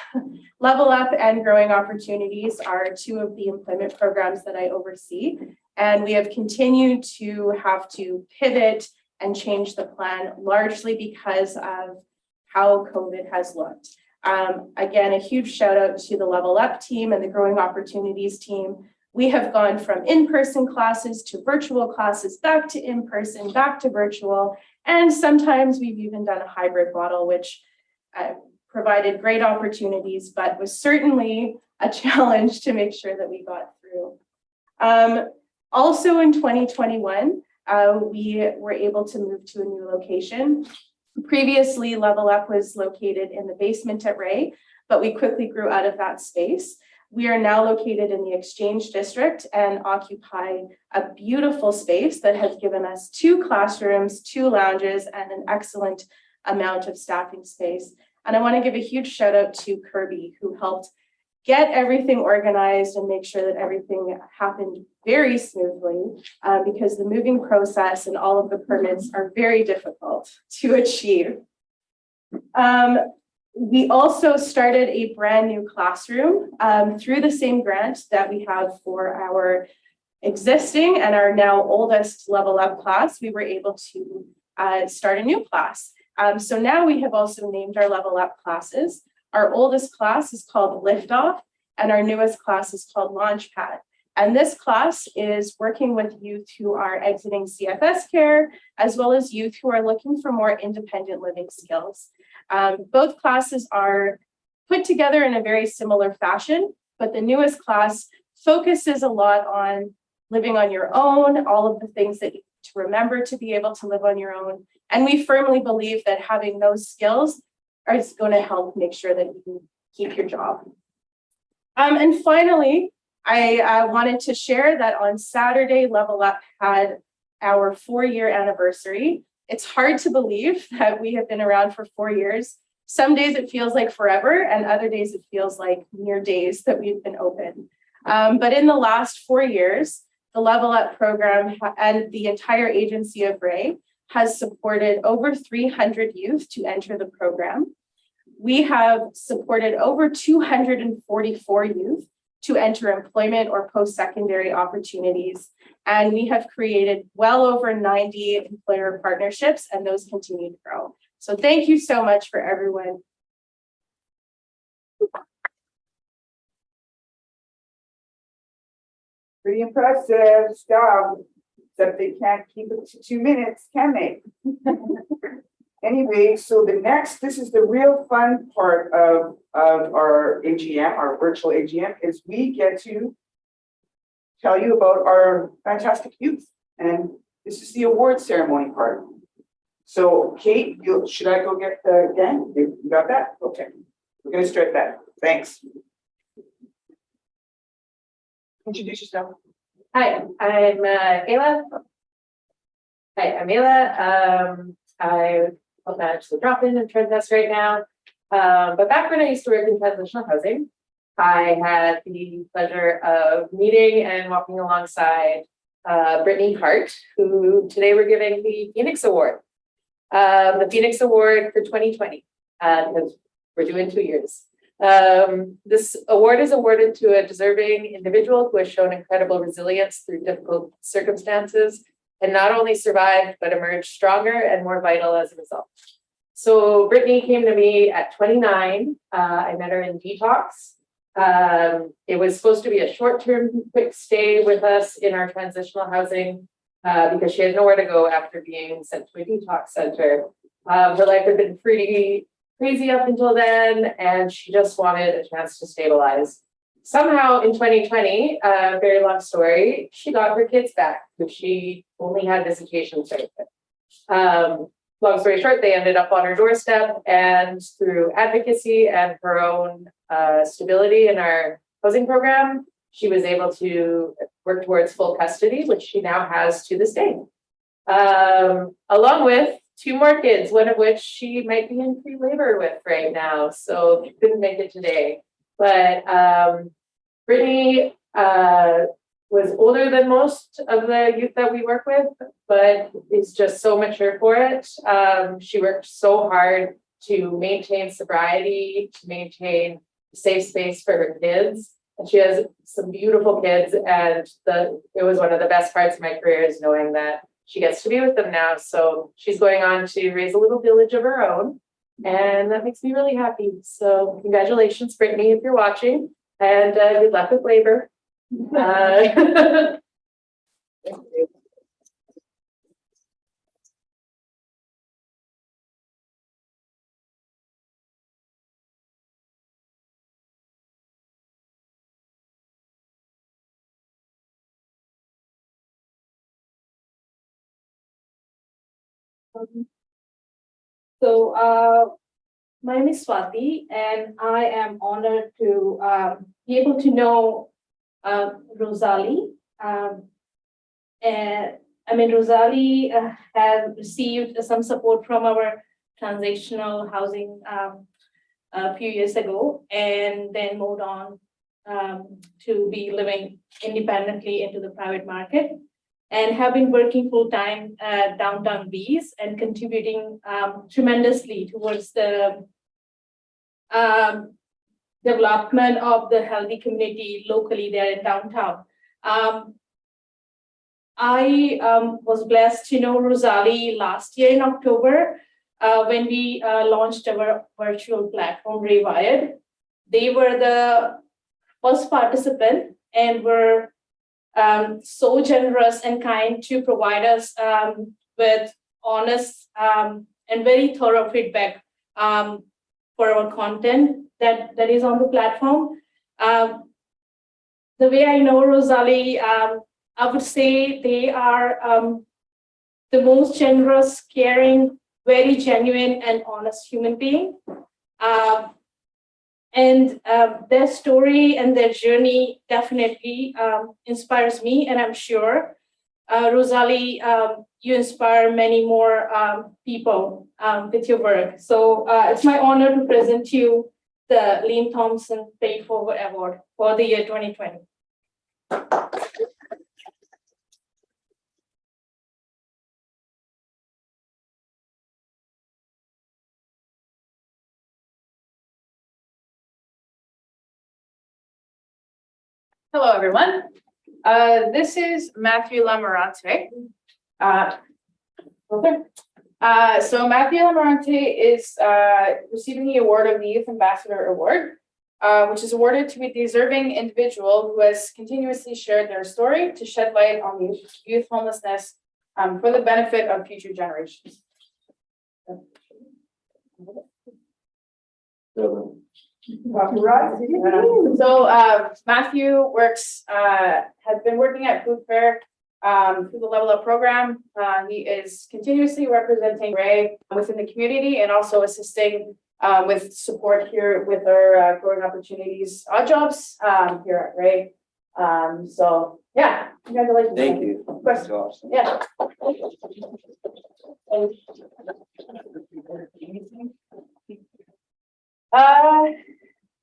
Level Up and Growing Opportunities are 2 of the employment programs that I oversee, and we have continued to have to pivot and change the plan largely because of how COVID has looked. Again, a huge shout out to the Level Up team and the Growing Opportunities team. We have gone from in-person classes to virtual classes, back to in-person, back to virtual. And sometimes we've even done a hybrid model, which provided great opportunities, but was certainly a challenge to make sure that we got through. Also in 2021, we were able to move to a new location. Previously, Level Up was located in the basement at RaY, but we quickly grew out of that space. We are now located in the Exchange District and occupy a beautiful space that has given us 2 classrooms, 2 lounges, and an excellent amount of staffing space. And I want to give a huge shout out to Kirby, who helped get everything organized and make sure that everything happened very smoothly, because the moving process and all of the permits are very difficult to achieve. We also started a brand new classroom through the same grant that we have for our existing and our now oldest Level Up class. We were able to start a new class. So now we have also named our Level Up classes. Our oldest class is called Liftoff, and our newest class is called Launchpad. And this class is working with youth who are exiting CFS care, as well as youth who are looking for more independent living skills. Both classes are put together in a very similar fashion, but the newest class focuses a lot on living on your own, all of the things that you need to remember to be able to live on your own. And we firmly believe that having those skills is going to help make sure that you can keep your job. And finally, I wanted to share that on Saturday, Level Up had our 4-year anniversary. It's hard to believe that we have been around for 4 years. Some days it feels like forever, and other days it feels like mere days that we've been open. But in the last 4 years, the Level Up program and the entire agency of RaY has supported over 300 youth to enter the program. We have supported over 244 youth to enter employment or post-secondary opportunities. And we have created well over 90 employer partnerships, and those continue to grow. So thank you so much for everyone. Pretty impressive stuff, except they can't keep it to 2 minutes, can they? Anyway, so this is the real fun part of our AGM, our virtual AGM, is we get to tell you about our fantastic youth. And this is the award ceremony part. So Kate, should I go get the gang? You got that? Okay. We're gonna start that. Thanks. Introduce yourself. Hi, I'm Ayla. Hi, I'm Ayla. I help manage the drop-in and trend test right now. But back when I used to work in transitional housing, I had the pleasure of meeting and walking alongside Brittany Hart, who today we're giving the Phoenix Award. The Phoenix Award for 2020, because we're doing 2 years. This award is awarded to a deserving individual who has shown incredible resilience through difficult circumstances and not only survived, but emerged stronger and more vital as a result. So Brittany came to me at 29. I met her in detox. It was supposed to be a short-term quick stay with us in our transitional housing because she had nowhere to go after being sent to a detox center. Her life had been pretty crazy up until then, and she just wanted a chance to stabilize. Somehow in 2020, very long story, she got her kids back, which she only had visitation service. Long story short, they ended up on her doorstep, and through advocacy and her own stability in our housing program, she was able to work towards full custody, which she now has to this day. Along with 2 more kids, one of which she might be in pre-labor with right now, so couldn't make it today. But Brittany was older than most of the youth that we work with, but is just so mature for it. She worked so hard to maintain sobriety, to maintain a safe space for her kids. And she has some beautiful kids, and it was one of the best parts of my career is knowing that she gets to be with them now. So she's going on to raise a little village of her own, and that makes me really happy. So congratulations, Brittany, if you're watching, and good luck with labor. My name is Swati, and I am honored to be able to know Rosalie. And Rosalie has received some support from our transitional housing a few years ago, and then moved on to be living independently into the private market, and have been working full-time at downtown Bees and contributing tremendously towards the development of the healthy community locally there in downtown. I was blessed to know Rosalie last year in October when we launched our virtual platform, RaY. They were the first participant and were so generous and kind to provide us with honest and very thorough feedback for our content that is on the platform. The way I know Rosalie, I would say they are the most generous, caring, very genuine and honest human being. And their story and their journey definitely inspires me, and I'm sure, Rosalie, you inspire many more people with your work. So it's my honor to present you the Liam Thompson Pay It Forward Award for the year 2020. Hello, everyone. This is Matthew Lamarante. So Matthew Lamarante is receiving the award of the Youth Ambassador Award, which is awarded to a deserving individual who has continuously shared their story to shed light on youth homelessness for the benefit of future generations. So Matthew works, has been working at Food Fair through the Level Up program. He is continuously representing RaY within the community and also assisting with support here with our growing opportunities odd jobs here at RaY. So yeah, congratulations. Thank you. Question. Yeah.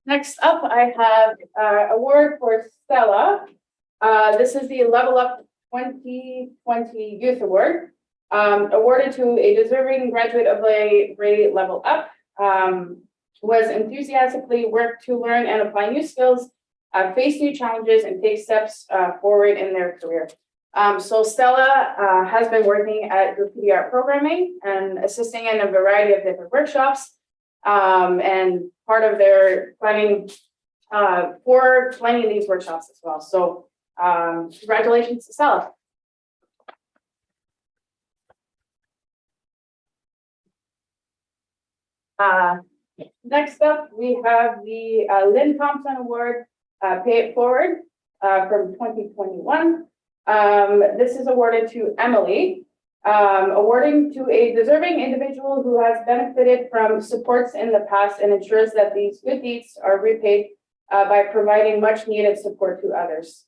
Next up, I have award for Stella. This is the Level Up 2020 Youth Award, awarded to a deserving graduate of the RaY Level Up, who has enthusiastically worked to learn and apply new skills, face new challenges, and take steps forward in their career. So Stella has been working at graffiti art programming and assisting in a variety of different workshops, and part of their planning for planning these workshops as well. So congratulations to Stella. Next up, we have the Lynn Thompson Award, Pay It Forward from 2021. This is awarded to Emily, awarding to a deserving individual who has benefited from supports in the past and ensures that these good deeds are repaid by providing much needed support to others.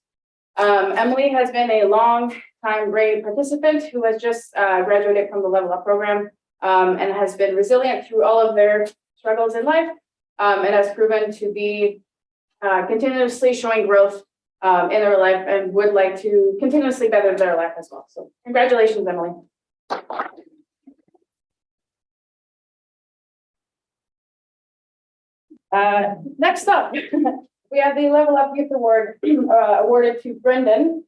Emily has been a long-time RaY participant who has just graduated from the Level Up program and has been resilient through all of their struggles in life, and has proven to be continuously showing growth in their life and would like to continuously better their life as well. So congratulations, Emily. Next up, we have the Level Up Youth Award awarded to Brendan.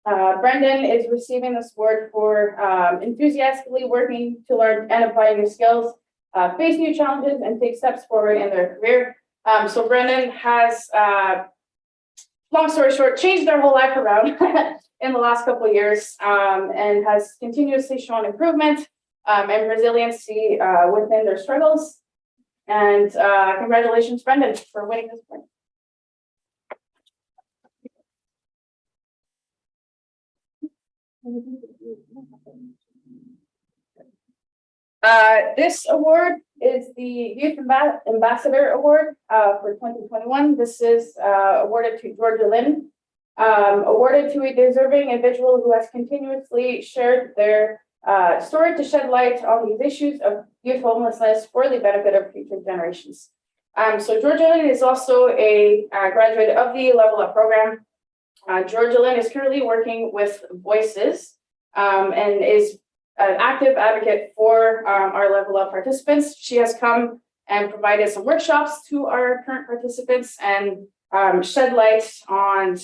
Brendan is receiving this award for enthusiastically working to learn and apply new skills, face new challenges, and take steps forward in their career. So Brendan has long story short, changed their whole life around in the last couple of years, and has continuously shown improvement and resiliency within their struggles. And congratulations, Brendan, for winning this point. This award is the Youth Ambassador Award for 2021. This is awarded to Georgia Lynn, awarded to a deserving individual who has continuously shared their story to shed light on these issues of youth homelessness for the benefit of future generations. So Georgia Lynn is also a graduate of the Level Up program. Georgia Lynn is currently working with Voices and is an active advocate for our Level Up participants. She has come and provided some workshops to our current participants and shed light on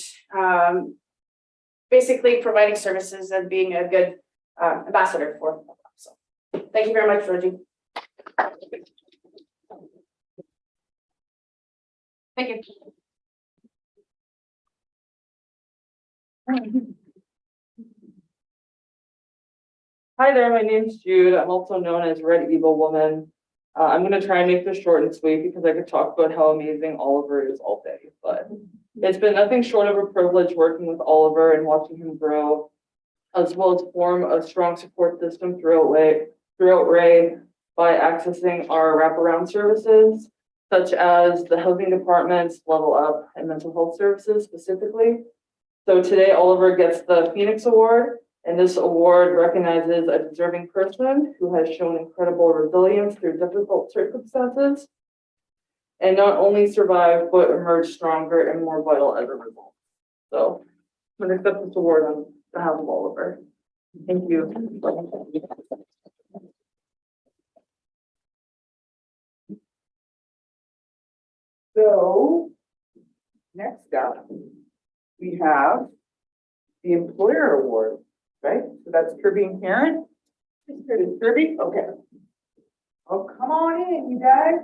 basically providing services and being a good ambassador for them. So thank you very much, Georgie. Thank you. Hi there, my name's Jude. I'm also known as Red Evil Woman. I'm going to try and make this short and sweet because I could talk about how amazing Oliver is all day, but it's been nothing short of a privilege working with Oliver and watching him grow, as well as form a strong support system throughout RaY by accessing our wraparound services, such as the housing departments, Level Up, and mental health services specifically. So today, Oliver gets the Phoenix Award, and this award recognizes a deserving person who has shown incredible resilience through difficult circumstances and not only survived, but emerged stronger and more vital as a result. So I'm going to accept this award on behalf of Oliver. Thank you. So next up, we have the Employer Award, right? So that's Kirby and Karen. Is Kirby? Okay. Oh, come on in, you guys.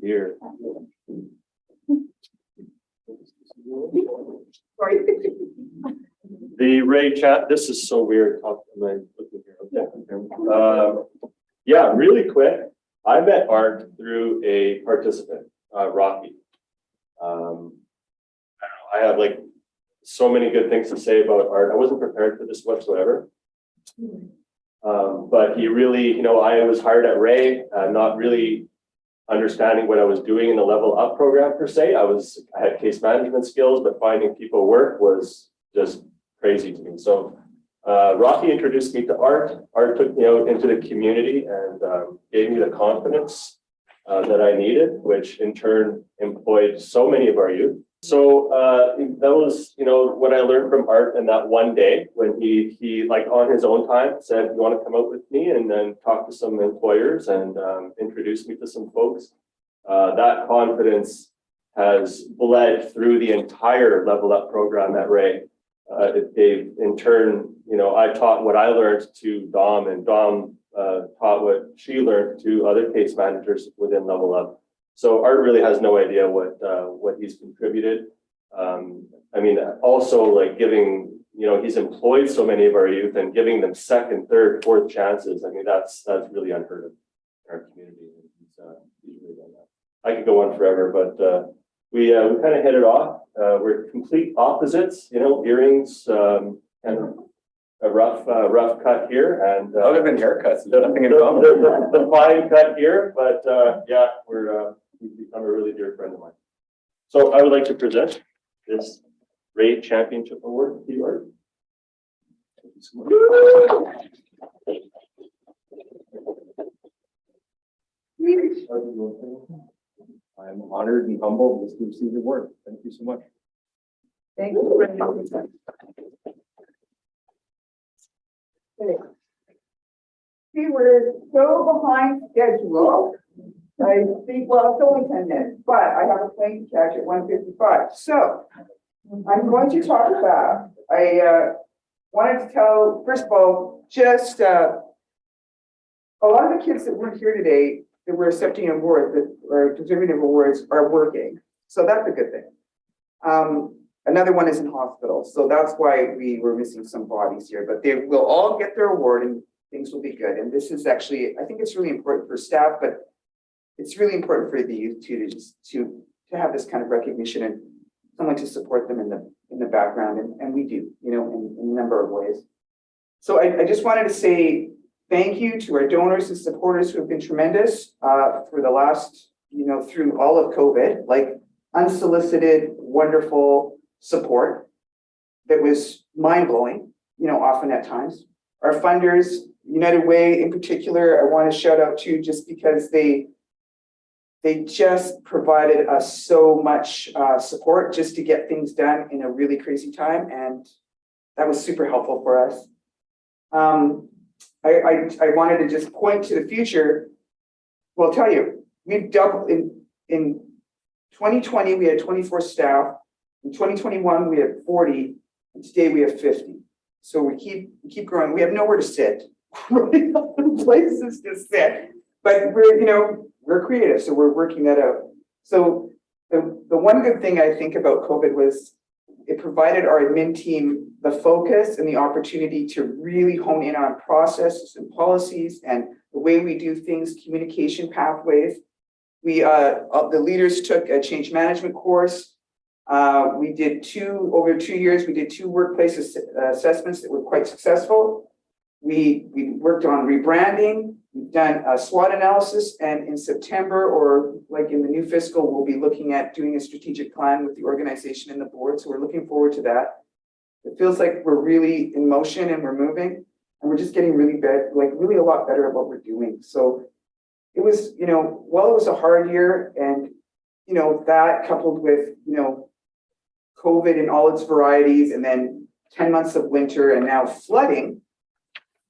Here. Sorry. The RaY chat, this is so weird. Am I looking here? Okay. Yeah, really quick. I met Art through a participant, Rocky. I have like so many good things to say about Art. I wasn't prepared for this whatsoever. But he really, I was hired at RaY, not really understanding what I was doing in the Level Up program per se. I had case management skills, but finding people work was just crazy to me. So Rocky introduced me to Art. Art took me out into the community and gave me the confidence that I needed, which in turn employed so many of our youth. So that was, what I learned from Art in that one day when he like on his own time said, you want to come out with me and then talk to some employers and introduce me to some folks. That confidence has bled through the entire Level Up program at RaY. They've in turn, I taught what I learned to Dom, and Dom taught what she learned to other case managers within Level Up. So Art really has no idea what he's contributed. Also like giving, he's employed so many of our youth and giving them second, third, fourth chances. That's really unheard of in our community. He's really done that. I could go on forever, but we kind of hit it off. We're complete opposites, earrings, and a rough cut here, and Other than haircuts, there's nothing in common. The fine cut here, but yeah, he's become a really dear friend of mine. So I would like to present this RaY Championship Award to you, Art. Thank you so much. I am honored and humbled to receive the award. Thank you so much. Thank you. See, we're so behind schedule. I think, well, it's only 10 minutes, but I have a plane to catch at 1:55. So I'm going to talk about, I wanted to tell, first of all, just a lot of the kids that weren't here today that we're accepting awards that are deserving of awards are working. So that's a good thing. Another one is in hospital. So that's why we were missing some bodies here, but they will all get their award and things will be good. And this is actually, I think it's really important for staff, but it's really important for the youth too, to have this kind of recognition and someone to support them in the background. And we do, you know, in a number of ways. So I just wanted to say thank you to our donors and supporters who have been tremendous for the last, you know, through all of COVID, like unsolicited, wonderful support that was mind-blowing, you know, often at times. Our funders, United Way in particular, I want to shout out to just because they just provided us so much support just to get things done in a really crazy time. And that was super helpful for us. I wanted to just point to the future. Well, I'll tell you, we've doubled in 2020, we had 24 staff. In 2021, we had 40, and today we have 50. So we keep growing. We have nowhere to sit. We have places to sit, but we're creative, so we're working that out. So the one good thing I think about COVID was it provided our admin team the focus and the opportunity to really hone in on processes and policies and the way we do things, communication pathways. The leaders took a change management course. We did over 2 years, we did 2 workplace assessments that were quite successful. We worked on rebranding. We've done a SWOT analysis, and in September, or like in the new fiscal, we'll be looking at doing a strategic plan with the organization and the board. So we're looking forward to that. It feels like we're really in motion and we're moving, and we're just getting really a lot better at what we're doing. So it was, while it was a hard year, and that coupled with COVID in all its varieties, and then 10 months of winter, and now flooding,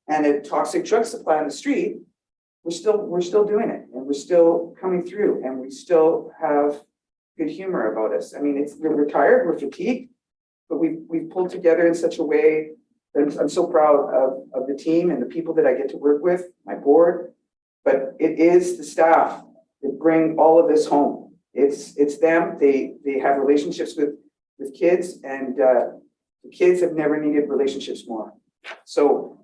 and a toxic drug supply on the street, we're still doing it, and we're still coming through, and we still have good humor about us. I mean, we're tired, we're fatigued, but we've pulled together in such a way that I'm so proud of the team and the people that I get to work with, my board. But it is the staff that bring all of this home. It's them. They have relationships with kids, and the kids have never needed relationships more. So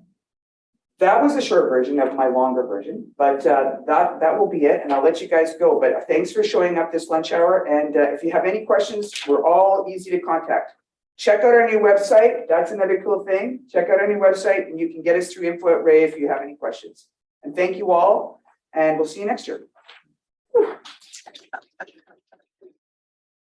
that was a short version of my longer version, but that will be it, and I'll let you guys go. But thanks for showing up this lunch hour, and if you have any questions, we're all easy to contact. Check out our new website. That's another cool thing. Check out our new website, and you can get us through info@RaY if you have any questions. And thank you all, and we'll see you next year.